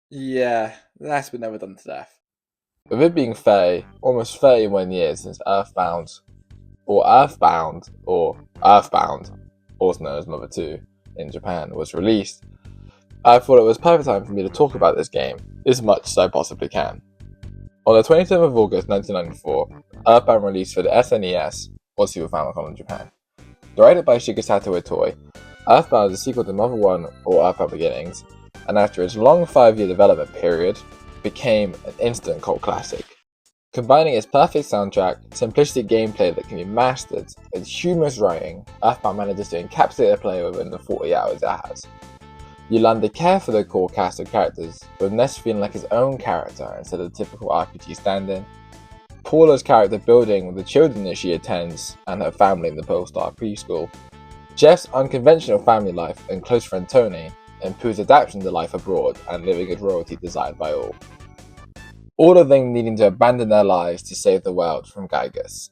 Yeah, that's been never done to death. With it being almost 31 years since EarthBound, also known as Mother 2 in Japan, was released, I thought it was perfect time for me to talk about this game as much as I possibly can. On the 27th of August 1994, EarthBound released for the SNES, or Super Famicom in Japan. Directed by Shigesato Itoi, EarthBound is a sequel to Mother 1 or EarthBound Beginnings, and after its long 5-year development period, became an instant cult classic. Combining its perfect soundtrack, simplistic gameplay that can be mastered, and humorous writing, EarthBound manages to encapsulate the player within the 40 hours it has. You learn to care for the core cast of characters, with Ness feeling like his own character instead of the typical RPG stand-in. Paula's character building with the children that she attends and her family in the Polestar preschool. Jeff's unconventional family life and close friend Tony, and Pooh's adaptation to life abroad and living as royalty desired by all. All of them needing to abandon their lives to save the world from Gygus.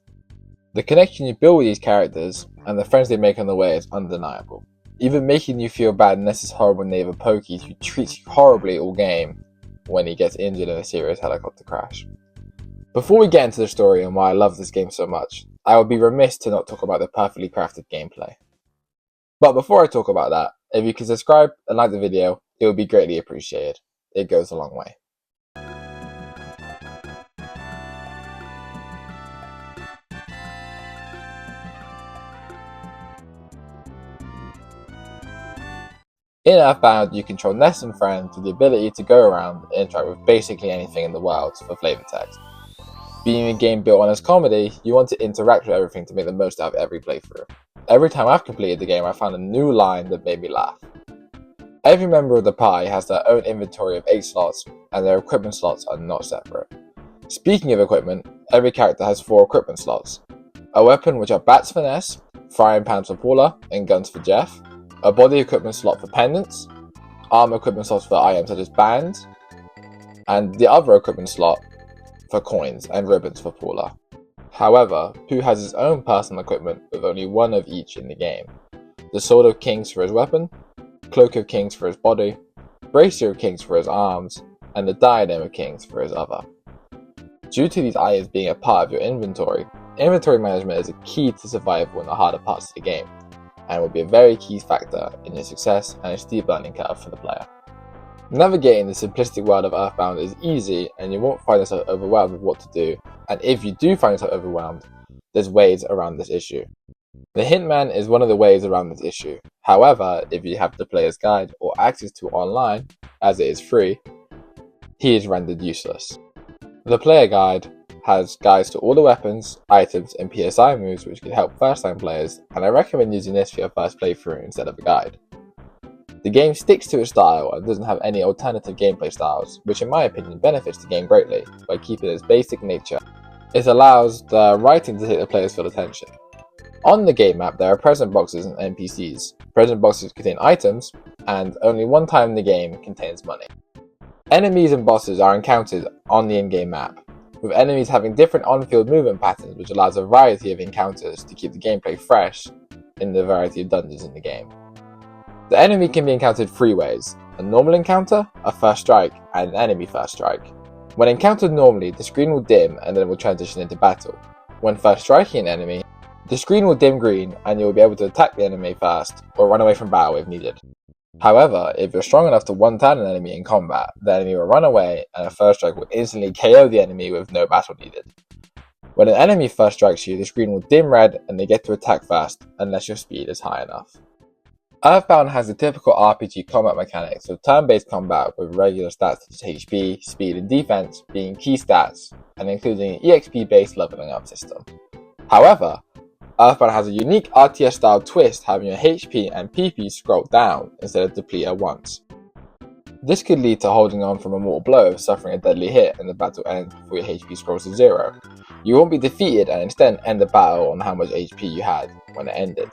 The connection you build with these characters and the friends they make on the way is undeniable, even making you feel bad Ness's horrible neighbor Pokey who treats you horribly all game when he gets injured in a serious helicopter crash. Before we get into the story and why I love this game so much, I would be remiss to not talk about the perfectly crafted gameplay. But before I talk about that, if you could subscribe and like the video, it would be greatly appreciated. It goes a long way. In EarthBound, you control Ness and friends with the ability to go around and interact with basically anything in the world for flavor text. Being a game built on as comedy, you want to interact with everything to make the most out of every playthrough. Every time I've completed the game, I found a new line that made me laugh. Every member of the party has their own inventory of 8 slots, and their equipment slots are not separate. Speaking of equipment, every character has 4 equipment slots. A weapon which are bats for Ness, frying pans for Paula, and guns for Jeff. A body equipment slot for pendants, arm equipment slots for items such as bands, and the other equipment slot for coins and ribbons for Paula. However, Pooh has his own personal equipment with only one of each in the game. The Sword of Kings for his weapon, Cloak of Kings for his body, Bracer of Kings for his arms, and the Diadem of Kings for his other. Due to these items being a part of your inventory management is a key to survival in the harder parts of the game, and will be a very key factor in your success and a steep learning curve for the player. Navigating the simplistic world of EarthBound is easy and you won't find yourself overwhelmed with what to do, and if you do find yourself overwhelmed, there's ways around this issue. The Hintman is one of the ways around this issue. However, if you have the player's guide or access to it online, as it is free, he is rendered useless. The player guide has guides to all the weapons, items, and PSI moves which can help first-time players, and I recommend using this for your first playthrough instead of a guide. The game sticks to its style and doesn't have any alternative gameplay styles, which in my opinion benefits the game greatly by keeping its basic nature. It allows the writing to take the player's full attention. On the game map there are present boxes and NPCs. Present boxes contain items, and only one time in the game contains money. Enemies and bosses are encountered on the in-game map, with enemies having different on-field movement patterns which allows a variety of encounters to keep the gameplay fresh in the variety of dungeons in the game. The enemy can be encountered 3 ways: a normal encounter, a first strike, and an enemy first strike. When encountered normally, the screen will dim and then it will transition into battle. When first striking an enemy, the screen will dim green and you will be able to attack the enemy first or run away from battle if needed. However, if you're strong enough to one-turn an enemy in combat, the enemy will run away and a first strike will instantly KO the enemy with no battle needed. When an enemy first strikes you, the screen will dim red and they get to attack first unless your speed is high enough. EarthBound has the typical RPG combat mechanics of turn-based combat with regular stats such as HP, speed and defense being key stats, and including an EXP-based leveling up system. However, EarthBound has a unique RTS-style twist having your HP and PP scroll down instead of deplete at once. This could lead to holding on from a mortal blow, suffering a deadly hit, and the battle ends before your HP scrolls to 0. You won't be defeated and instead end the battle on how much HP you had when it ended.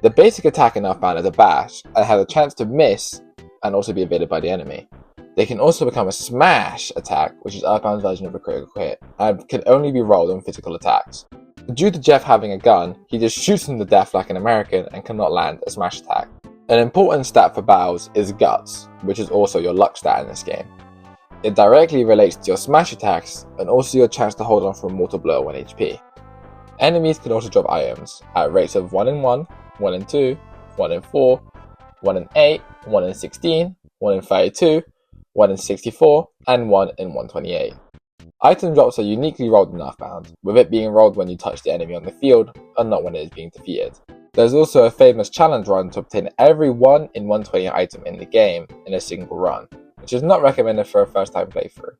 The basic attack in EarthBound is a bash, and has a chance to miss and also be evaded by the enemy. They can also become a smash attack, which is EarthBound's version of a critical hit, and can only be rolled on physical attacks. Due to Jeff having a gun, he just shoots him to death like an American and cannot land a smash attack. An important stat for battles is Guts, which is also your luck stat in this game. It directly relates to your smash attacks and also your chance to hold on for a mortal blow at 1 HP. Enemies can also drop items at rates of 1 in 1, 1 in 2, 1 in 4, 1 in 8, 1 in 16, 1 in 32, 1 in 64, and 1 in 128. Item drops are uniquely rolled in EarthBound, with it being rolled when you touch the enemy on the field and not when it is being defeated. There's also a famous challenge run to obtain every 1 in 120 item in the game in a single run, which is not recommended for a first time playthrough.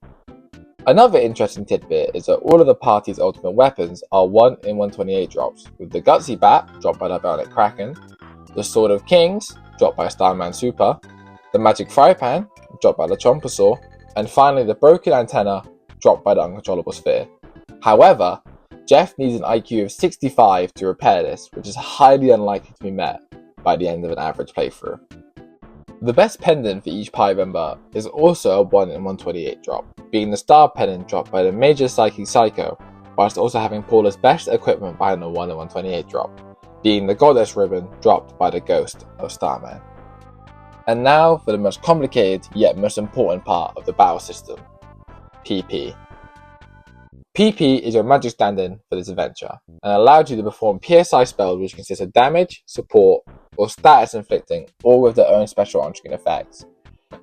Another interesting tidbit is that all of the party's ultimate weapons are 1 in 128 drops, with the Gutsy Bat dropped by the Bionic Kraken, the Sword of Kings dropped by Starman Super, the Magic Fry Pan dropped by the Chompersaur, and finally the Broken Antenna dropped by the Uncontrollable Sphere. However, Jeff needs an IQ of 65 to repair this, which is highly unlikely to be met by the end of an average playthrough. The best pendant for each party member is also a 1 in 128 drop, being the Star Pendant dropped by the Major Psychic Psycho, whilst also having Paula's best equipment behind the 1 in 128 drop, being the Goddess Ribbon dropped by the Ghost of Starman. And now for the most complicated yet most important part of the battle system, PP. PP is your magic stand-in for this adventure, and allows you to perform PSI spells which consist of damage, support, or status inflicting, all with their own special on-screen effects.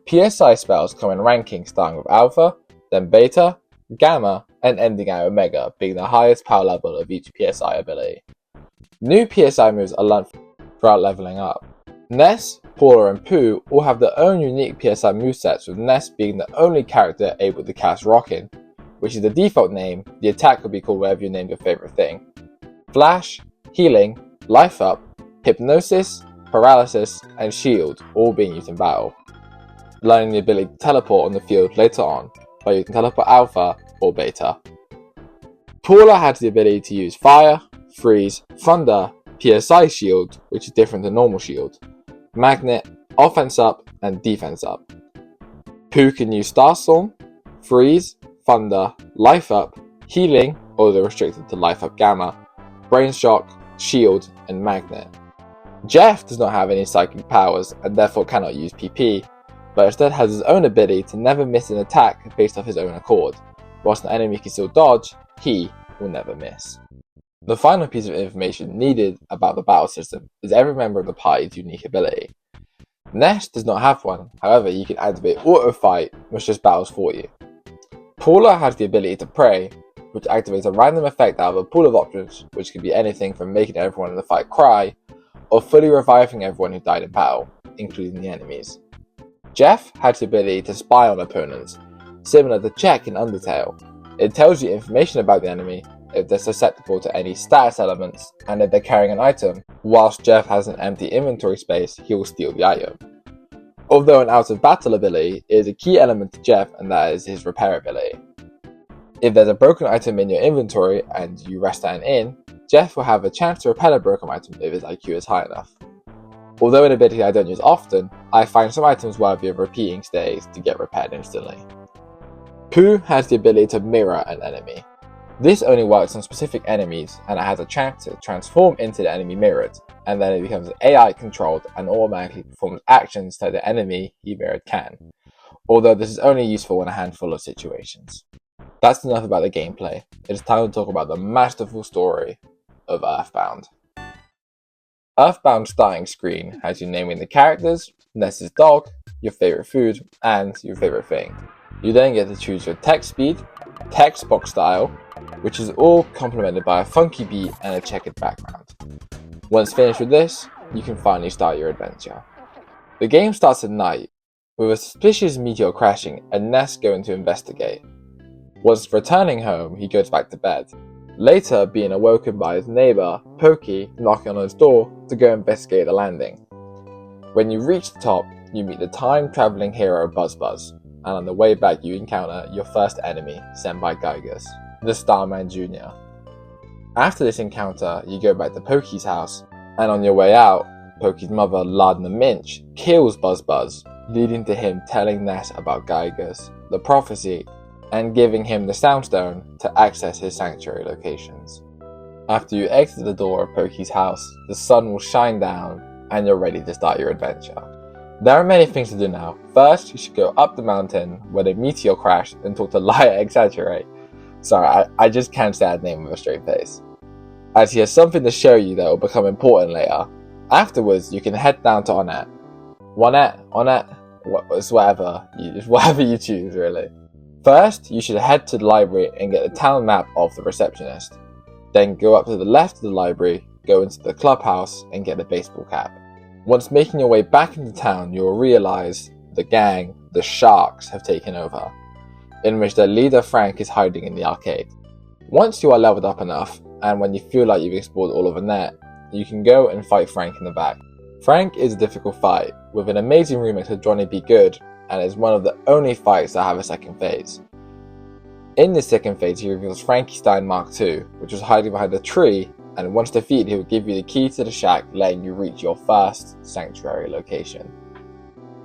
PSI spells come in rankings starting with Alpha, then Beta, Gamma, and ending at Omega, being the highest power level of each PSI ability. New PSI moves are learned throughout leveling up. Ness, Paula, and Pooh all have their own unique PSI movesets, with Ness being the only character able to cast Rockin', which is the default name. The attack could be called whatever you named your favorite thing. Flash, Healing, Life Up, Hypnosis, Paralysis, and Shield all being used in battle. Learning the ability to teleport on the field later on, but you can teleport Alpha or Beta. Paula has the ability to use Fire, Freeze, Thunder, PSI Shield, which is different than normal Shield, Magnet, Offense Up, and Defense Up. Pooh can use Starstorm, Freeze, Thunder, Life Up, Healing, although restricted to Life Up Gamma, Brain Shock, Shield, and Magnet. Jeff does not have any psychic powers and therefore cannot use PP, but instead has his own ability to never miss an attack based off his own accord. Whilst an enemy can still dodge, he will never miss. The final piece of information needed about the battle system is every member of the party's unique ability. Ness does not have one, however you can activate Auto Fight, which just battles for you. Paula has the ability to Pray, which activates a random effect out of a pool of options, which could be anything from making everyone in the fight cry, or fully reviving everyone who died in battle, including the enemies. Jeff has the ability to spy on opponents, similar to Check in Undertale. It tells you information about the enemy, if they're susceptible to any status elements, and if they're carrying an item. Whilst Jeff has an empty inventory space, he will steal the item. Although an out-of-battle ability, it is a key element to Jeff, and that is his repair ability. If there's a broken item in your inventory and you rest at an inn, Jeff will have a chance to repair the broken item if his IQ is high enough. Although an ability I don't use often, I find some items worthy of repeating stays to get repaired instantly. Pooh has the ability to mirror an enemy. This only works on specific enemies, and it has a chance to transform into the enemy mirrored, and then it becomes AI controlled and automatically performs actions that the enemy he mirrored can, although this is only useful in a handful of situations. That's enough about the gameplay. It is time to talk about the masterful story of EarthBound. EarthBound's starting screen has you naming the characters, Ness's dog, your favorite food, and your favorite thing. You then get to choose your text speed, text box style, which is all complemented by a funky beat and a checkered background. Once finished with this, you can finally start your adventure. The game starts at night, with a suspicious meteor crashing and Ness going to investigate. Once returning home, he goes back to bed, later being awoken by his neighbour, Pokey, knocking on his door to go investigate the landing. When you reach the top, you meet the time-travelling hero Buzz Buzz, and on the way back you encounter your first enemy, Senpai Geigus, the Starman Jr. After this encounter, you go back to Pokey's house, and on your way out, Pokey's mother, Lardner Minch, kills Buzz Buzz, leading to him telling Ness about Geigus, the prophecy, and giving him the Soundstone to access his sanctuary locations. After you exit the door of Pokey's house, the sun will shine down, and you're ready to start your adventure. There are many things to do now. First, you should go up the mountain where the meteor crashed and talk to Liar Exaggerate. Sorry, I just can't say that name with a straight face, as he has something to show you that will become important later. Afterwards, you can head down to Onett, it's whatever you choose, really. First, you should head to the library and get the town map of the receptionist. Then go up to the left of the library, go into the clubhouse, and get a baseball cap. Once making your way back into town, you will realize the gang, the Sharks, have taken over, in which their leader Frank is hiding in the arcade. Once you are leveled up enough, and when you feel like you've explored all of Onett, you can go and fight Frank in the back. Frank is a difficult fight, with an amazing remix of Johnny Be Good, and is one of the only fights that have a second phase. In this second phase, he reveals Frankie Stein Mark II, which was hiding behind a tree, and once defeated, he will give you the key to the shack, letting you reach your first sanctuary location.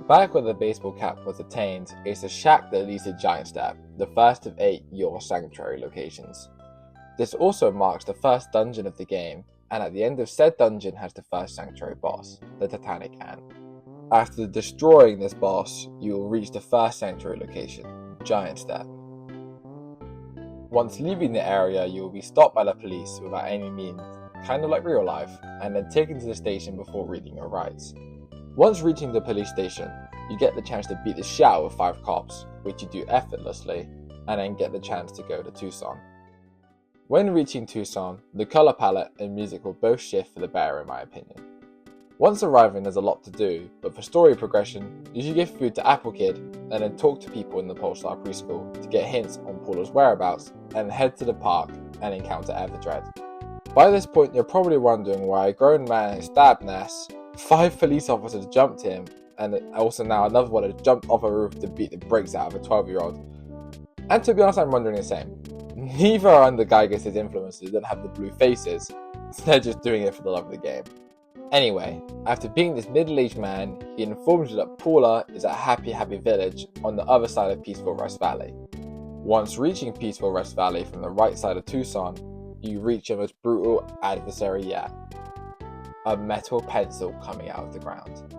Back where the baseball cap was attained is the shack that leads to Giant Step, the first of 8 Your Sanctuary locations. This also marks the first dungeon of the game, and at the end of said dungeon has the first sanctuary boss, the Titanic Ant. After destroying this boss, you will reach the first sanctuary location, Giant Step. Once leaving the area, you will be stopped by the police without any means, kind of like real life, and then taken to the station before reading your rights. Once reaching the police station, you get the chance to beat the shit out of 5 cops, which you do effortlessly, and then get the chance to go to Tucson. When reaching Tucson, the color palette and music will both shift for the better in my opinion. Once arriving, there's a lot to do, but for story progression, you should give food to Apple Kid and then talk to people in the Polestar preschool to get hints on Paula's whereabouts, and head to the park and encounter Everdred. By this point, you're probably wondering why a grown man has stabbed Ness, 5 police officers jumped him, and also now another one has jumped off a roof to beat the brakes out of a 12-year-old. And to be honest, I'm wondering the same. Neither are under Geiger's influences that have the blue faces, so they're just doing it for the love of the game. Anyway, after being this middle-aged man, he informs you that Paula is at Happy Happy Village on the other side of Peaceful Rest Valley. Once reaching Peaceful Rest Valley from the right side of Tucson, you reach your most brutal adversary yet. A metal pencil coming out of the ground.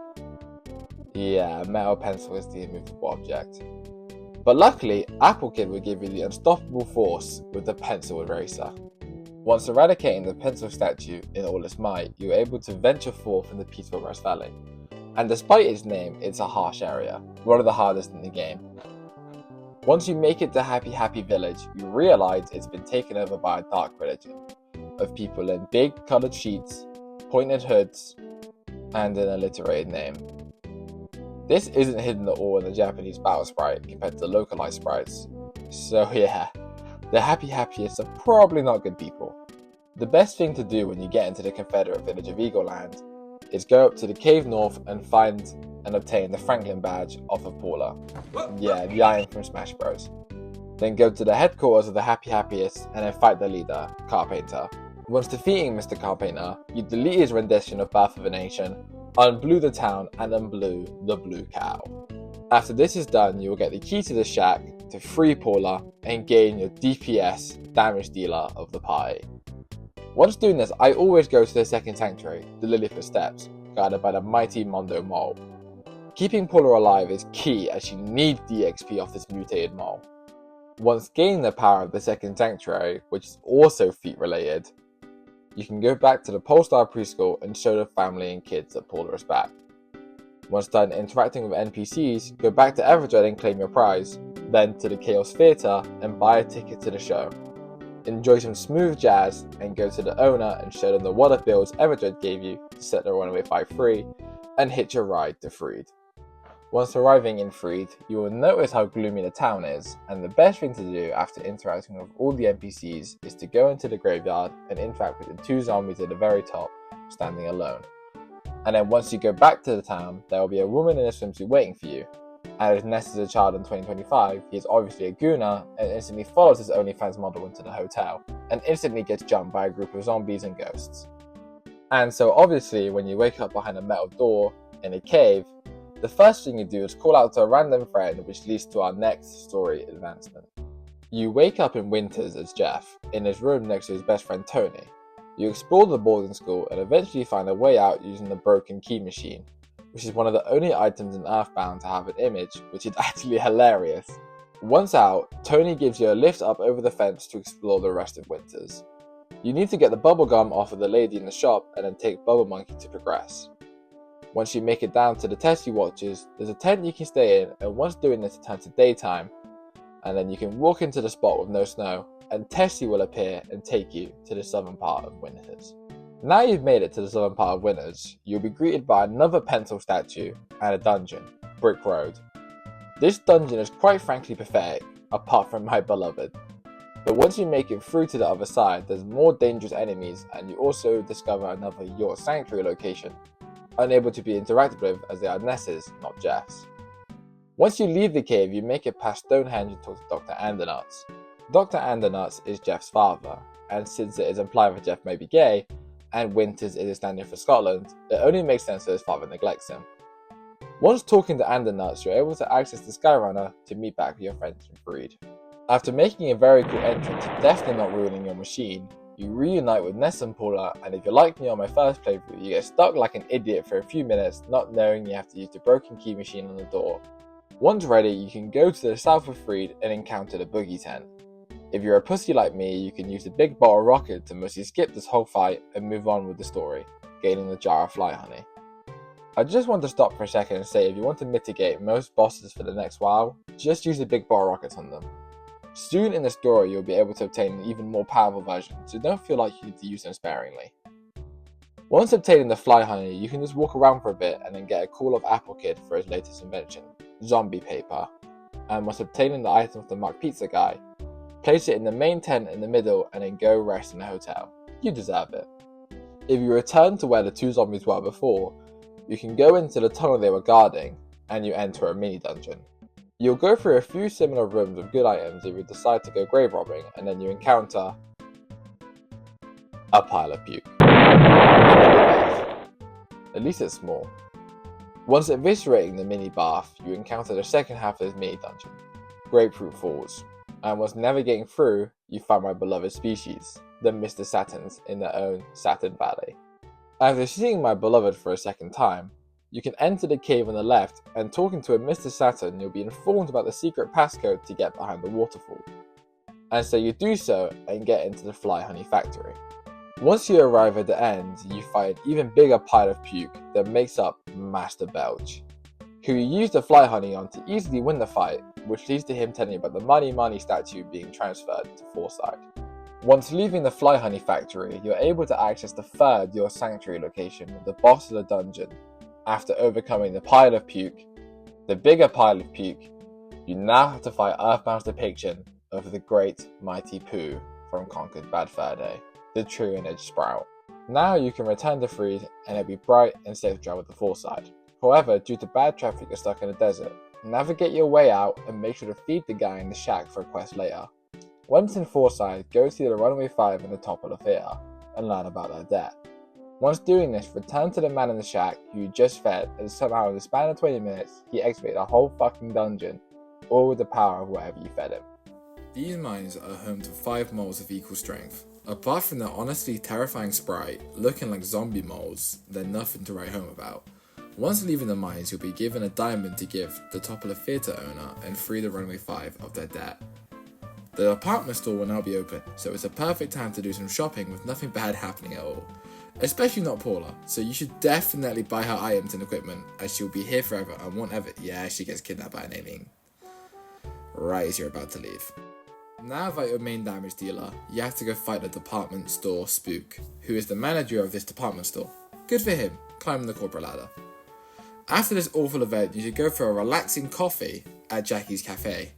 Yeah, a metal pencil is the immovable object. But luckily, Apple Kid will give you the unstoppable force with the pencil eraser. Once eradicating the pencil statue in all its might, you are able to venture forth in the Peaceful Rest Valley. And despite its name, it's a harsh area, one of the hardest in the game. Once you make it to Happy Happy Village, you realize it's been taken over by a dark religion, of people in big coloured sheets, pointed hoods, and an alliterated name. This isn't hidden at all in the Japanese battle sprite compared to localized sprites, so yeah, the Happy Happiest are probably not good people. The best thing to do when you get into the Confederate village of Eagle Land is go up to the cave north and find and obtain the Franklin badge off of Paula. Yeah, the iron from Smash Bros. Then go to the headquarters of the Happy Happiest and then fight the leader, Carpainter. Once defeating Mr. Carpainter, you delete his rendition of Birth of a Nation, unblue the town, and unblue the blue cow. After this is done, you will get the key to the shack to free Paula and gain your DPS, damage dealer of the party. Once doing this, I always go to the second sanctuary, the Lilliput Steps, guarded by the mighty Mondo Mole. Keeping Paula alive is key as she needs the XP off this mutated mole. Once gaining the power of the second sanctuary, which is also feat related, you can go back to the Polestar preschool and show the family and kids that Paula is back. Once done interacting with NPCs, go back to Everdred and claim your prize, then to the Chaos Theatre and buy a ticket to the show. Enjoy some smooth jazz and go to the owner and show them the water bills Everdred gave you to set the runaway 5 free and hitch a ride to Freed. Once arriving in Freed, you will notice how gloomy the town is, and the best thing to do after interacting with all the NPCs is to go into the graveyard and interact with the 2 zombies at the very top, standing alone. And then once you go back to the town, there will be a woman in a swimsuit waiting for you. And as Ness is a child in 2025, he is obviously a gooner and instantly follows his OnlyFans model into the hotel, and instantly gets jumped by a group of zombies and ghosts. And so obviously, when you wake up behind a metal door in a cave, the first thing you do is call out to a random friend, which leads to our next story advancement. You wake up in Winters as Jeff, in his room next to his best friend Tony. You explore the boarding school and eventually find a way out using the broken key machine, which is one of the only items in EarthBound to have an image, which is actually hilarious. Once out, Tony gives you a lift up over the fence to explore the rest of Winters. You need to get the bubblegum off of the lady in the shop and then take Bubble Monkey to progress. Once you make it down to the Tessie Watches, there's a tent you can stay in, and once doing this it turns to daytime, and then you can walk into the spot with no snow, and Tessie will appear and take you to the southern part of Winters. Now you've made it to the southern part of Winters, you'll be greeted by another pencil statue and a dungeon, Brick Road. This dungeon is quite frankly pathetic, apart from my beloved. But once you make it through to the other side, there's more dangerous enemies, and you also discover another Your Sanctuary location, unable to be interacted with as they are Ness's, not Jeff's. Once you leave the cave, you make it past Stonehenge and talk to Dr. Andernuts. Dr. Andernuts is Jeff's father, and since it is implied that Jeff may be gay, and Winters is a stand-in for Scotland, it only makes sense that his father neglects him. Once talking to Andernuts, you're able to access the Skyrunner to meet back with your friends from Freed. After making a very cool entrance and definitely not ruining your machine, you reunite with Ness and Paula, and if you're like me on my first playthrough, you get stuck like an idiot for a few minutes, not knowing you have to use the broken key machine on the door. Once ready, you can go to the south of Freed and encounter the boogie tent. If you're a pussy like me, you can use the big bottle rocket to mostly skip this whole fight and move on with the story, gaining the jar of fly honey. I just want to stop for a second and say if you want to mitigate most bosses for the next while, just use the big bottle rockets on them. Soon in the story you'll be able to obtain an even more powerful version, so don't feel like you need to use them sparingly. Once obtaining the fly honey, you can just walk around for a bit and then get a call of Apple Kid for his latest invention, zombie paper, and once obtaining the item of the Mark Pizza guy, place it in the main tent in the middle and then go rest in the hotel. You deserve it. If you return to where the two zombies were before, you can go into the tunnel they were guarding, and you enter a mini dungeon. You'll go through a few similar rooms with good items if you decide to go grave robbing, and then you encounter a pile of puke. At least it's small. Once eviscerating the mini bath, you encounter the second half of this mini dungeon, Grapefruit Falls, and once navigating through, you find my beloved species, the Mr. Saturns in their own Saturn Valley. After seeing my beloved for a second time, you can enter the cave on the left, and talking to a Mr. Saturn, you'll be informed about the secret passcode to get behind the waterfall. And so you do so and get into the Fly Honey factory. Once you arrive at the end, you find an even bigger pile of puke that makes up Master Belch, who you use the Fly Honey on to easily win the fight, which leads to him telling you about the Money statue being transferred to Forsyth. Once leaving the Fly Honey factory, you're able to access the third Your Sanctuary location with the boss of the dungeon. After overcoming the pile of puke, the bigger pile of puke, you now have to fight EarthBound's depiction of the great mighty Pooh from Conquered Bad Fur Day, the True and Edge Sprout. Now you can return to Freed and it'll be bright and safe to drive with the Forsyth. However, due to bad traffic, you're stuck in the desert. Navigate your way out and make sure to feed the guy in the shack for a quest later. Once in Forsyth, go see the Runaway 5 in the top of the theatre and learn about their debt. Once doing this, return to the man in the shack who you just fed, and somehow in the span of 20 minutes, he excavated a whole fucking dungeon, all with the power of whatever you fed him. These mines are home to 5 moles of equal strength. Apart from their honestly terrifying sprite, looking like zombie moles, they're nothing to write home about. Once leaving the mines, you'll be given a diamond to give the Topola Theatre owner and free the Runaway 5 of their debt. The department store will now be open, so it's a perfect time to do some shopping with nothing bad happening at all. Especially not Paula, so you should definitely buy her items and equipment, as she'll be here forever and won't ever— yeah, she gets kidnapped by an alien. Right as you're about to leave. Now that your main damage dealer, you have to go fight the department store spook, who is the manager of this department store. Good for him, climbing the corporate ladder. After this awful event, you should go for a relaxing coffee at Jackie's Cafe.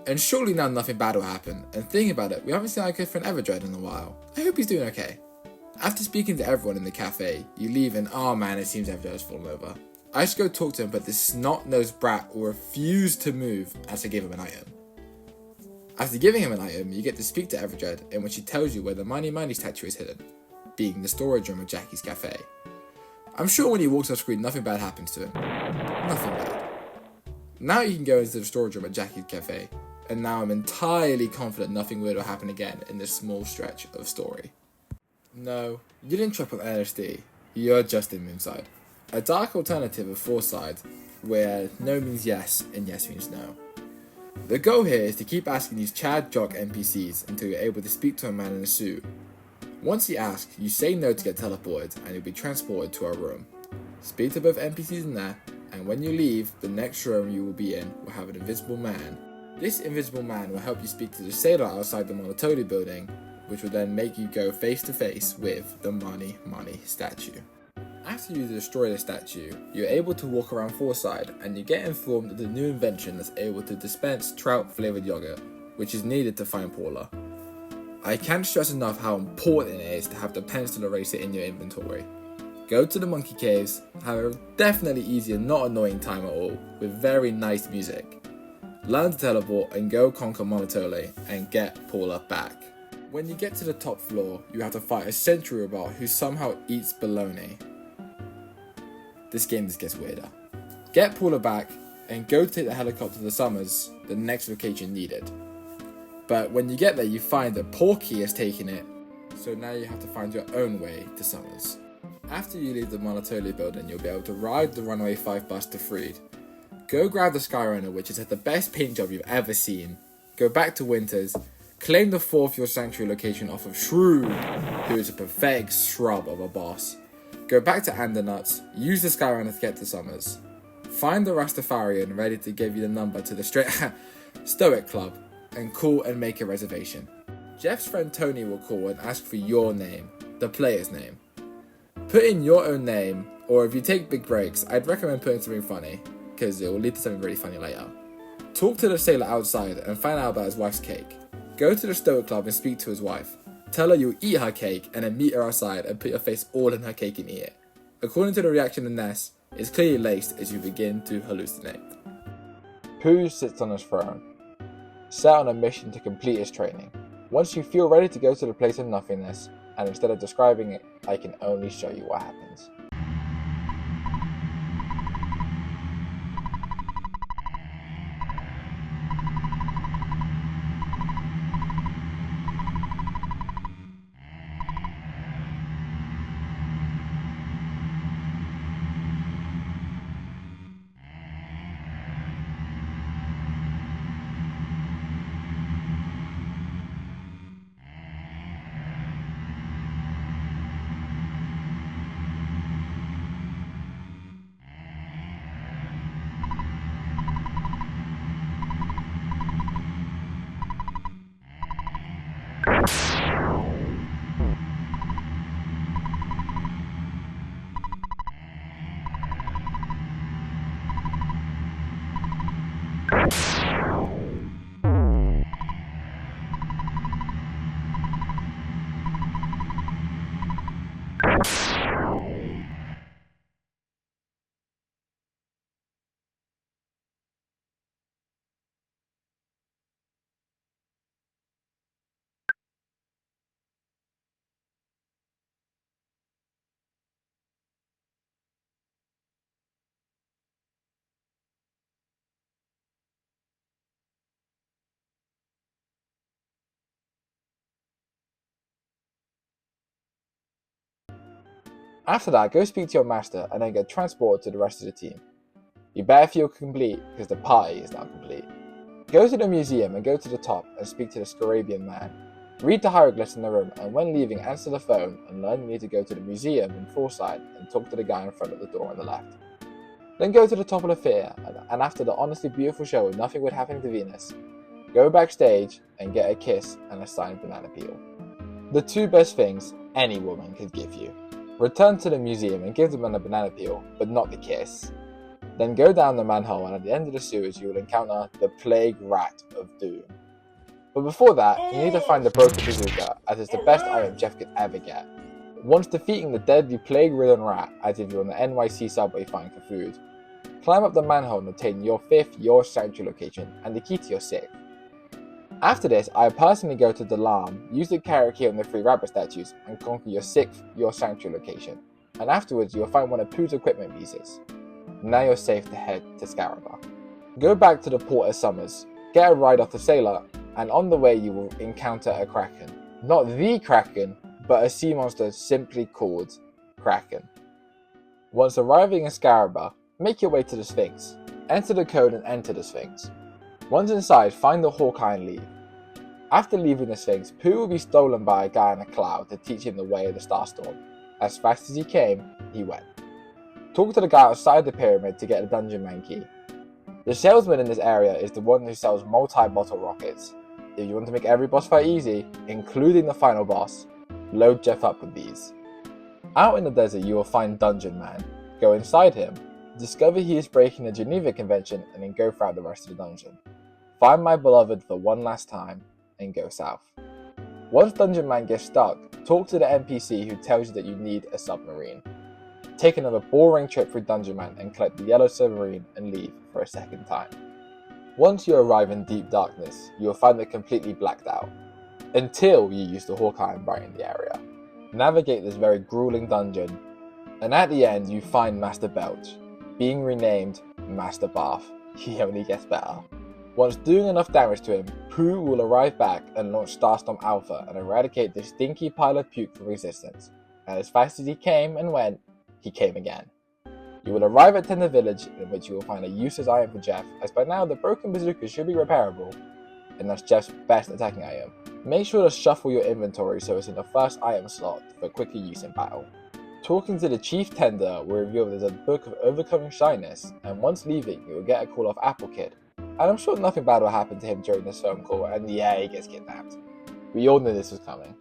And surely now nothing bad will happen, and thinking about it, we haven't seen our good friend Everdred in a while. I hope he's doing okay. After speaking to everyone in the cafe, you leave and oh man, it seems Everdred has fallen over. I should go talk to him, but this snot-nosed brat will refuse to move as I give him an item. After giving him an item, you get to speak to Everdred, in which he tells you where the Money statue is hidden, being the storage room of Jackie's Cafe. I'm sure when he walks off screen, nothing bad happens to him. Nothing bad. Now you can go into the storage room at Jackie's Cafe, and now I'm entirely confident nothing weird will happen again in this small stretch of story. No, you didn't trip on LSD. You're just in Moonside. A dark alternative of Foreside, where no means yes and yes means no. The goal here is to keep asking these Chad Jock NPCs until you're able to speak to a man in a suit. Once you ask, you say no to get teleported and you'll be transported to our room. Speak to both NPCs in there, and when you leave, the next room you will be in will have an invisible man. This invisible man will help you speak to the sailor outside the Monotoli building, which will then make you go face to face with the Money statue. After you destroy the statue, you're able to walk around Foreside and you get informed of the new invention that's able to dispense trout flavoured yogurt, which is needed to find Paula. I can't stress enough how important it is to have the pencil eraser in your inventory. Go to the monkey caves, have a definitely easy and not annoying time at all, with very nice music. Learn to teleport and go conquer Monotoli and get Paula back. When you get to the top floor, you have to fight a sentry robot who somehow eats bologna. This game just gets weirder. Get Paula back and go take the helicopter to the Summers, the next location needed. But when you get there, you find that Porky has taken it, so now you have to find your own way to Summers. After you leave the Monotoli building, you'll be able to ride the Runway 5 bus to Freed. Go grab the Skyrunner, which has had the best paint job you've ever seen. Go back to Winters, claim the 4th Your Sanctuary location off of Shrewd, who is a pathetic shrub of a boss. Go back to Andernuts, use the Skyrunner to get to Summers. Find the Rastafarian ready to give you the number to the Stoic Club, and call and make a reservation. Jeff's friend Tony will call and ask for your name, the player's name. Put in your own name, or if you take big breaks, I'd recommend putting something funny, because it will lead to something really funny later. Talk to the sailor outside and find out about his wife's cake. Go to the Stoic Club and speak to his wife. Tell her you'll eat her cake and then meet her outside and put your face all in her cake and eat it. According to the reaction in Ness, it's clearly laced as you begin to hallucinate. Pooh sits on his throne, set on a mission to complete his training. Once you feel ready to go to the place of nothingness, and instead of describing it, I can only show you what happens. After that, go speak to your master and then get transported to the rest of the team. You better feel complete because the party is now complete. Go to the museum and go to the top and speak to the Scarabian man. Read the hieroglyphs in the room and when leaving answer the phone and learn you need to go to the museum in Foreside and talk to the guy in front of the door on the left. Then go to the top of the theatre and after the honestly beautiful show with nothing would happen to Venus, go backstage and get a kiss and a signed banana peel. The two best things any woman could give you. Return to the museum and give them a banana peel, but not the kiss. Then go down the manhole and at the end of the sewers you will encounter the Plague Rat of Doom. But before that, you need to find the broken bazooka, as it's the best item Jeff could ever get. Once defeating the deadly plague-ridden rat, as if you're on the NYC subway fighting for food, climb up the manhole and obtain your 5th Your Sanctuary location and the key to your 6th. After this, I personally go to Dalam, use the carrot key on the 3 rabbit statues, and conquer your 6th Your Sanctuary location, and afterwards you will find one of Pooh's equipment pieces. Now you're safe to head to Scaraba. Go back to the port of Summers, get a ride off the sailor, and on the way you will encounter a Kraken. Not the Kraken, but a sea monster simply called Kraken. Once arriving in Scaraba, make your way to the Sphinx. Enter the code and enter the Sphinx. Once inside, find the Hawkeye and leave. After leaving the Sphinx, Pooh will be stolen by a guy in a cloud to teach him the way of the Starstorm. As fast as he came, he went. Talk to the guy outside the pyramid to get the Dungeon Man key. The salesman in this area is the one who sells multi-bottle rockets. If you want to make every boss fight easy, including the final boss, load Jeff up with these. Out in the desert you will find Dungeon Man. Go inside him, discover he is breaking the Geneva Convention, and then go throughout the rest of the dungeon. Find my beloved for one last time, and go south. Once Dungeon Man gets stuck, talk to the NPC who tells you that you need a submarine. Take another boring trip through Dungeon Man and collect the yellow submarine and leave for a second time. Once you arrive in deep darkness, you will find it completely blacked out, until you use the Hawkeye and brighten the area. Navigate this very grueling dungeon, and at the end you find Master Belch, being renamed Master Bath. He only gets better. Once doing enough damage to him, Pooh will arrive back and launch Starstorm Alpha and eradicate this stinky pile of puke from resistance. And as fast as he came and went, he came again. You will arrive at Tender Village, in which you will find a useless item for Jeff, as by now the broken bazooka should be repairable, and that's Jeff's best attacking item. Make sure to shuffle your inventory so it's in the first item slot for quicker use in battle. Talking to the Chief Tender will reveal there's a book of overcoming shyness, and once leaving you will get a call off Apple Kid. And I'm sure nothing bad will happen to him during this phone call, and yeah, he gets kidnapped. We all knew this was coming.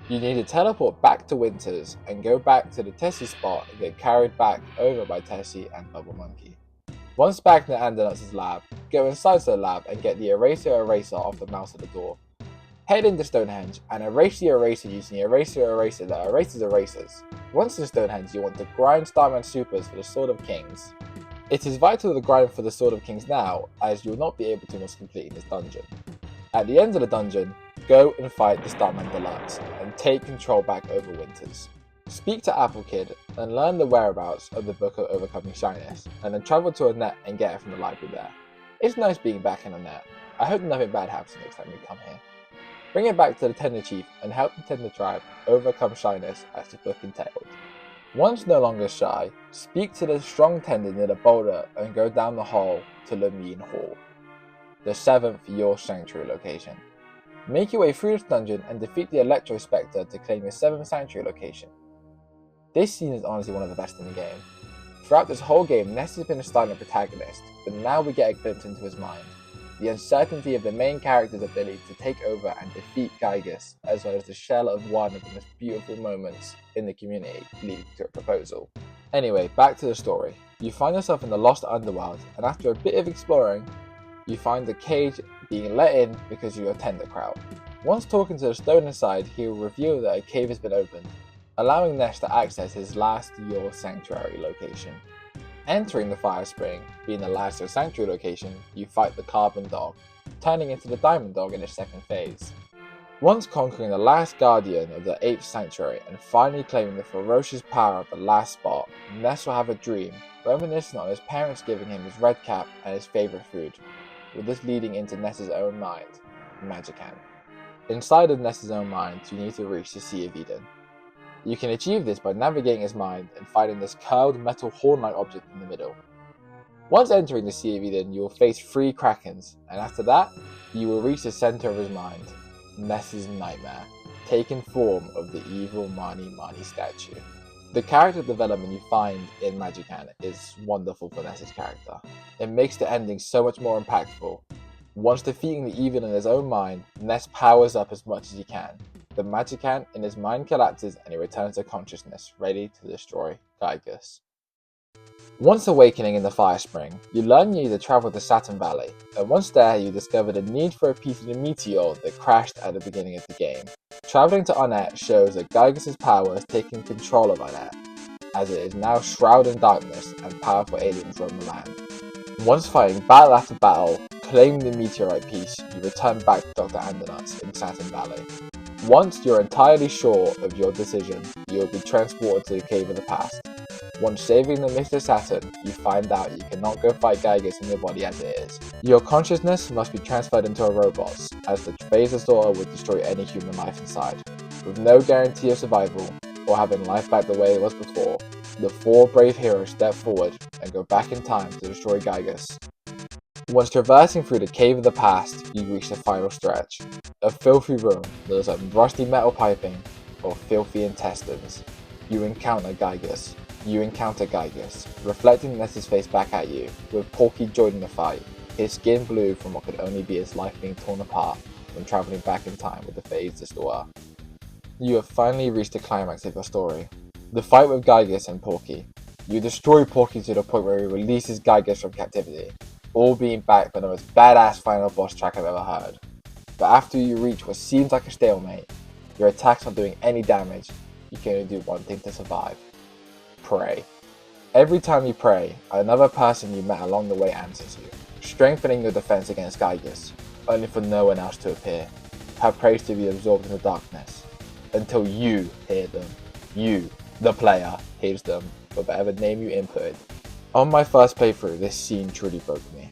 You need to teleport back to Winters and go back to the Tessie spot and get carried back over by Tessie and Bubble Monkey. Once back in the Andonuts' lab, go inside the lab and get the eraser off the mouse at the door. Head into Stonehenge and erase the eraser using the eraser that erases erasers. Once in Stonehenge, you want to grind Starman Supers for the Sword of Kings. It is vital to grind for the Sword of Kings now, as you will not be able to once completing this dungeon. At the end of the dungeon, go and fight the Starman Deluxe, and take control back over Winters. Speak to Apple Kid, and learn the whereabouts of the Book of Overcoming Shyness, and then travel to a net and get it from the library there. It's nice being back in a net. I hope nothing bad happens next time we come here. Bring it back to the Tender Chief, and help the Tender Tribe overcome shyness as the book entailed. Once no longer shy, speak to the Strong Tender near the boulder and go down the hall to Lamine Hall, the 7th Your Sanctuary location. Make your way through this dungeon and defeat the Electro Spectre to claim your 7th Sanctuary location. This scene is honestly one of the best in the game. Throughout this whole game, Ness has been a silent protagonist, but now we get a glimpse into his mind. The uncertainty of the main character's ability to take over and defeat Gygus, as well as the shell of one of the most beautiful moments in the community leading to a proposal. Anyway, back to the story. You find yourself in the Lost Underworld, and after a bit of exploring, you find the cage being let in because you're a Tender Crowd. Once talking to the stone inside, he will reveal that a cave has been opened, allowing Ness to access his last Your Sanctuary location. Entering the Fire Spring, being the last Your Sanctuary location, you fight the Carbon Dog, turning into the Diamond Dog in its second phase. Once conquering the last Guardian of the 8th Sanctuary and finally claiming the ferocious power of the last spot, Ness will have a dream, reminiscent on his parents giving him his red cap and his favourite food, with this leading into Ness's own mind, Magican. Inside of Ness's own mind, you need to reach the Sea of Eden. You can achieve this by navigating his mind and finding this curled metal horn-like object in the middle. Once entering the Sea of Eden, you will face 3 Krakens, and after that, you will reach the center of his mind, Ness's nightmare, taking form of the evil Mani Mani statue. The character development you find in Magican is wonderful for Ness's character. It makes the ending so much more impactful. Once defeating the evil in his own mind, Ness powers up as much as he can. The Magican in his mind collapses and he returns to consciousness, ready to destroy Gygus. Once awakening in the Fire Spring, you learn you need to travel to Saturn Valley, and once there you discover the need for a piece of the meteor that crashed at the beginning of the game. Travelling to Unet shows that Gygus' power has taken control of Unet, as it is now shrouded in darkness and powerful aliens roam the land. Once fighting battle after battle, claiming the meteorite piece, you return back to Dr. Andonuts in Saturn Valley. Once you're entirely sure of your decision, you will be transported to the Cave of the Past. Once saving the Mr. Saturn, you find out you cannot go fight Gygus in your body as it is. Your consciousness must be transferred into a robot, as the Phaser Sorter would destroy any human life inside. With no guarantee of survival or having life back the way it was before, the 4 brave heroes step forward and go back in time to destroy Gygus. Once traversing through the cave of the past, you reach the final stretch, a filthy room that looks like rusty metal piping or filthy intestines. You encounter Gygus, reflecting Ness's face back at you, with Porky joining the fight, his skin blue from what could only be his life being torn apart when travelling back in time with the phase Distiller. You have finally reached the climax of your story, the fight with Gygus and Porky. You destroy Porky to the point where he releases Gygus from captivity, all being backed by the most badass final boss track I've ever heard. But after you reach what seems like a stalemate, your attacks not doing any damage, you can only do one thing to survive. Pray. Every time you pray, another person you met along the way answers you, strengthening your defense against Gygus, only for no one else to appear, her praise to be absorbed in the darkness, until you hear them. You, the player, hears them, with whatever name you inputted. On my first playthrough, this scene truly broke me.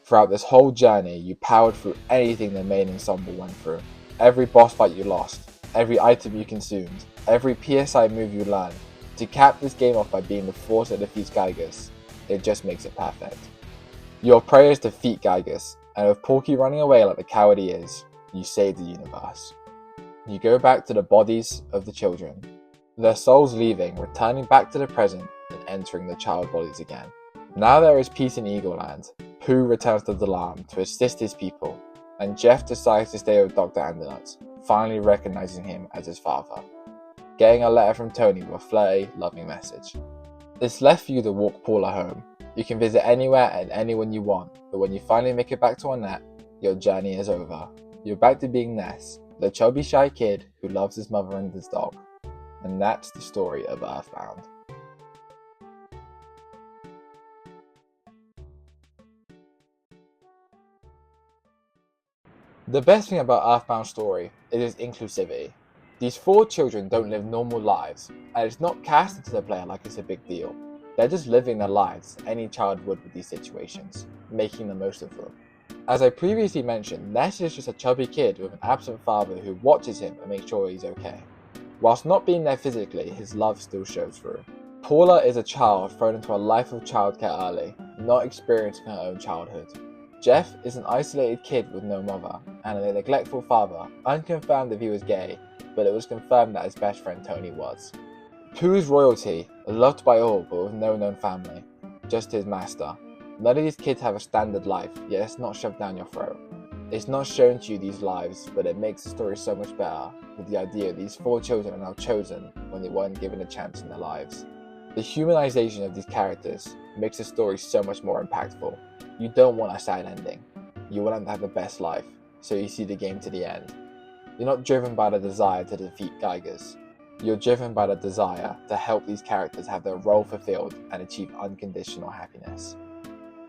Throughout this whole journey, you powered through anything the main ensemble went through. Every boss fight you lost, every item you consumed, every PSI move you learned. To cap this game off by being the force that defeats Gygus, it just makes it perfect. Your prayers defeat Gygus, and with Porky running away like the coward he is, you save the universe. You go back to the bodies of the children, their souls leaving, returning back to the present, and entering the child bodies again. Now there is peace in Eagle Land. Pooh returns to Dalam to assist his people, and Jeff decides to stay with Dr. Andernut, finally recognizing him as his father. Getting a letter from Tony with a flirty, loving message. It's left for you to walk Paula home. You can visit anywhere and anyone you want, but when you finally make it back to Annette, your journey is over. You're back to being Ness, the chubby shy kid who loves his mother and his dog. And that's the story of EarthBound. The best thing about EarthBound's story is its inclusivity. These 4 children don't live normal lives, and it's not casted to the player like it's a big deal. They're just living their lives any child would with these situations, making the most of them. As I previously mentioned, Ness is just a chubby kid with an absent father who watches him and makes sure he's okay. Whilst not being there physically, his love still shows through. Paula is a child thrown into a life of childcare early, not experiencing her own childhood. Jeff is an isolated kid with no mother, and a neglectful father, unconfirmed if he was gay, but it was confirmed that his best friend Tony was. Pooh's royalty, loved by all but with no known family, just his master. None of these kids have a standard life, yet it's not shoved down your throat. It's not shown to you these lives, but it makes the story so much better, with the idea these 4 children are now chosen when they weren't given a chance in their lives. The humanization of these characters makes the story so much more impactful. You don't want a sad ending. You want them to have the best life, so you see the game to the end. You're not driven by the desire to defeat Gygus. You're driven by the desire to help these characters have their role fulfilled and achieve unconditional happiness.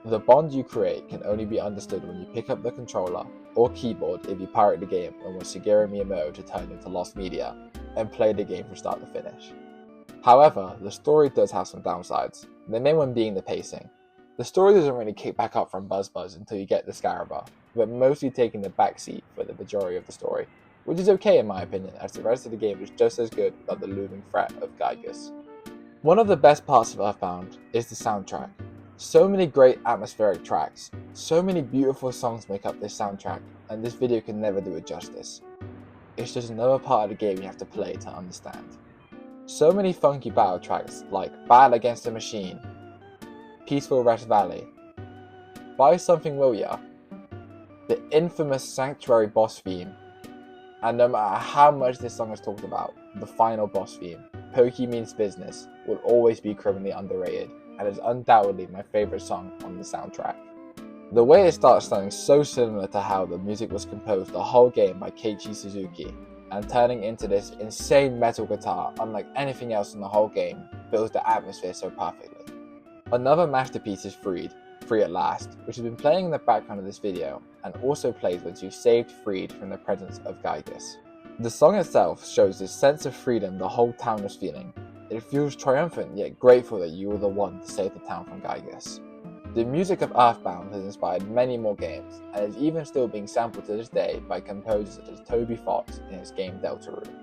The bond you create can only be understood when you pick up the controller or keyboard if you pirate the game and want Shigeru Miyamoto to turn into lost media and play the game from start to finish. However, the story does have some downsides, the main one being the pacing. The story doesn't really kick back up from Buzz until you get the Scaraba, but mostly taking the backseat for the majority of the story, which is okay in my opinion, as the rest of the game is just as good without the looming threat of Gygus. One of the best parts of EarthBound is the soundtrack. So many great atmospheric tracks, so many beautiful songs make up this soundtrack, and this video can never do it justice. It's just another part of the game you have to play to understand. So many funky battle tracks like Battle Against the Machine, Peaceful Rest Valley, Buy Something Will Ya, the infamous Sanctuary boss theme, and no matter how much this song is talked about, the final boss theme, Pokey Means Business, will always be criminally underrated, and is undoubtedly my favourite song on the soundtrack. The way it starts sounding so similar to how the music was composed the whole game by Keiichi Suzuki, and turning into this insane metal guitar unlike anything else in the whole game, builds the atmosphere so perfectly. Another masterpiece is Free at Last, which has been playing in the background of this video, and also plays once you've saved Freed from the presence of Gygus. The song itself shows this sense of freedom the whole town is feeling. It feels triumphant yet grateful that you were the one to save the town from Gygus. The music of EarthBound has inspired many more games, and is even still being sampled to this day by composers such as Toby Fox in his game Deltarune.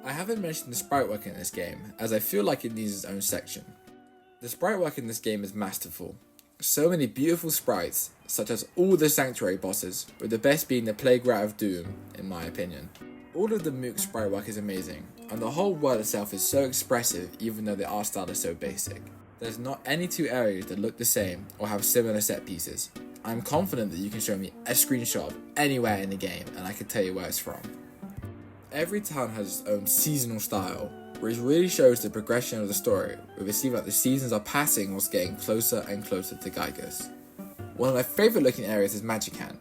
I haven't mentioned the sprite work in this game, as I feel like it needs its own section. The sprite work in this game is masterful. So many beautiful sprites, such as all the Sanctuary bosses, with the best being the Plague Rat of Doom, in my opinion. All of the Mook sprite work is amazing, and the whole world itself is so expressive even though the art style is so basic. There's not any two areas that look the same or have similar set pieces. I'm confident that you can show me a screenshot of anywhere in the game and I can tell you where it's from. Every town has its own seasonal style, which really shows the progression of the story, with it seeming like the seasons are passing whilst getting closer and closer to Gygus. One of my favourite looking areas is Magican.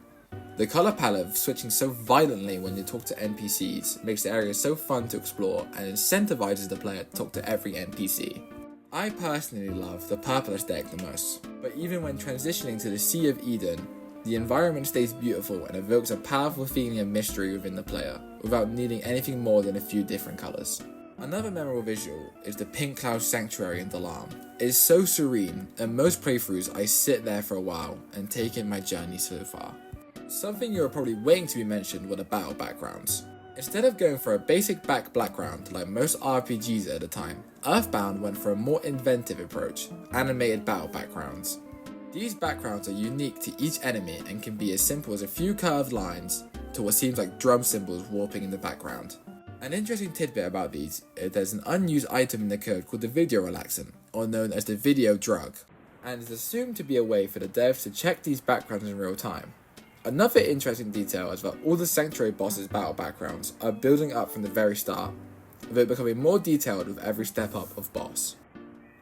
The colour palette switching so violently when you talk to NPCs makes the area so fun to explore and incentivizes the player to talk to every NPC. I personally love the purple aesthetic the most, but even when transitioning to the Sea of Eden, the environment stays beautiful and evokes a powerful feeling of mystery within the player, without needing anything more than a few different colours. Another memorable visual is the Pink Cloud Sanctuary in Dalam. It is so serene, and most playthroughs I sit there for a while and take in my journey so far. Something you are probably waiting to be mentioned were the battle backgrounds. Instead of going for a basic background like most RPGs at the time, EarthBound went for a more inventive approach, animated battle backgrounds. These backgrounds are unique to each enemy and can be as simple as a few curved lines to what seems like drum cymbals warping in the background. An interesting tidbit about these is there's an unused item in the code called the video relaxant, or known as the video drug, and is assumed to be a way for the devs to check these backgrounds in real time. Another interesting detail is that all the Sanctuary bosses' battle backgrounds are building up from the very start, with it becoming more detailed with every step up of boss.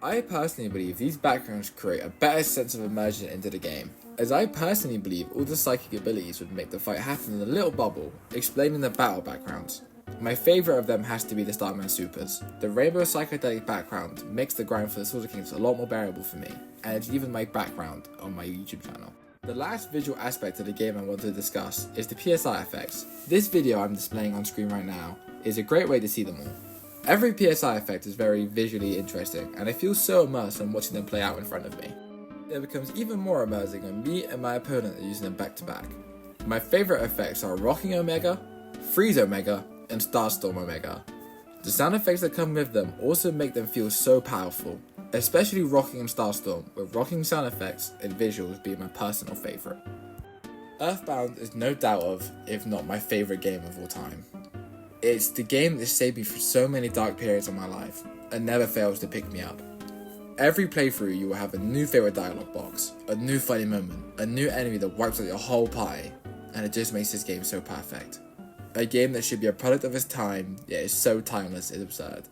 I personally believe these backgrounds create a better sense of immersion into the game, as I personally believe all the psychic abilities would make the fight happen in a little bubble, explaining the battle backgrounds. My favourite of them has to be the Starman Supers. The rainbow psychedelic background makes the grind for the Sword of Kings a lot more bearable for me, and it's even my background on my YouTube channel. The last visual aspect of the game I want to discuss is the PSI effects. This video I'm displaying on screen right now is a great way to see them all. Every PSI effect is very visually interesting, and I feel so immersed when watching them play out in front of me. It becomes even more immersing when me and my opponent are using them back to back. My favourite effects are Rocking Omega, Freeze Omega, and Starstorm Omega. The sound effects that come with them also make them feel so powerful, especially Rocking and Starstorm, with rocking sound effects and visuals being my personal favourite. EarthBound is no doubt of, if not my favourite game of all time. It's the game that saved me from so many dark periods of my life, and never fails to pick me up. Every playthrough you will have a new favourite dialogue box, a new funny moment, a new enemy that wipes out your whole party, and it just makes this game so perfect. A game that should be a product of its time, yet is so timeless it's absurd.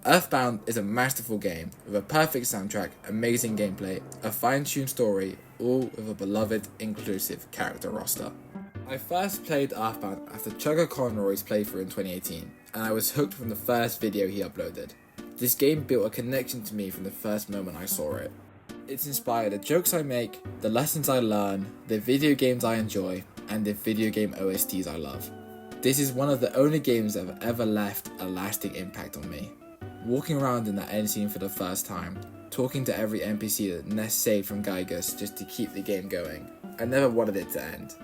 EarthBound is a masterful game, with a perfect soundtrack, amazing gameplay, a fine-tuned story, all with a beloved, inclusive character roster. I first played EarthBound after Chugga Conroy's playthrough in 2018, and I was hooked from the first video he uploaded. This game built a connection to me from the first moment I saw it. It's inspired the jokes I make, the lessons I learn, the video games I enjoy, and the video game OSTs I love. This is one of the only games that have ever left a lasting impact on me. Walking around in that end scene for the first time, talking to every NPC that Ness saved from Gygus just to keep the game going. I never wanted it to end,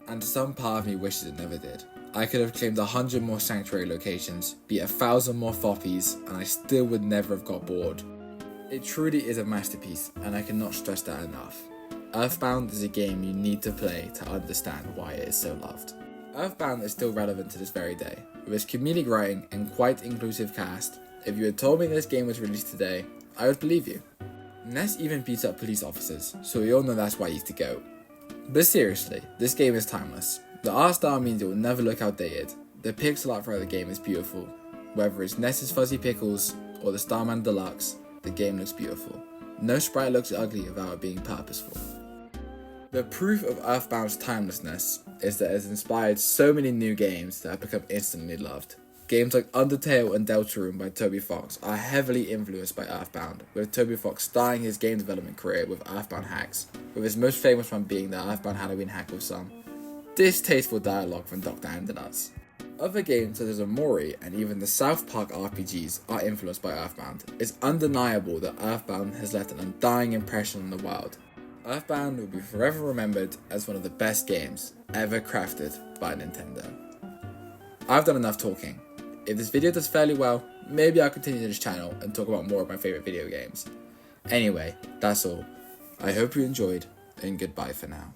and some part of me wishes it never did. I could have claimed 100 more Sanctuary locations, beat 1,000 more Foppies, and I still would never have got bored. It truly is a masterpiece, and I cannot stress that enough. EarthBound is a game you need to play to understand why it is so loved. EarthBound is still relevant to this very day. With its comedic writing and quite inclusive cast, if you had told me this game was released today, I would believe you. Ness even beats up police officers, so we all know that's why he's the GOAT. But seriously, this game is timeless. The art style means it will never look outdated. The pixel art throughout the game is beautiful. Whether it's Ness's Fuzzy Pickles or the Starman Deluxe, the game looks beautiful. No sprite looks ugly without it being purposeful. The proof of EarthBound's timelessness is that it has inspired so many new games that have become instantly loved. Games like Undertale and Deltarune by Toby Fox are heavily influenced by EarthBound, with Toby Fox starting his game development career with EarthBound hacks, with his most famous one being the EarthBound Halloween hack with some distasteful dialogue from Dr. Handanuts. Other games such as Amori and even the South Park RPGs are influenced by EarthBound. It's undeniable that EarthBound has left an undying impression on the world. EarthBound will be forever remembered as one of the best games ever crafted by Nintendo. I've done enough talking. If this video does fairly well, maybe I'll continue this channel and talk about more of my favourite video games. Anyway, that's all. I hope you enjoyed, and goodbye for now.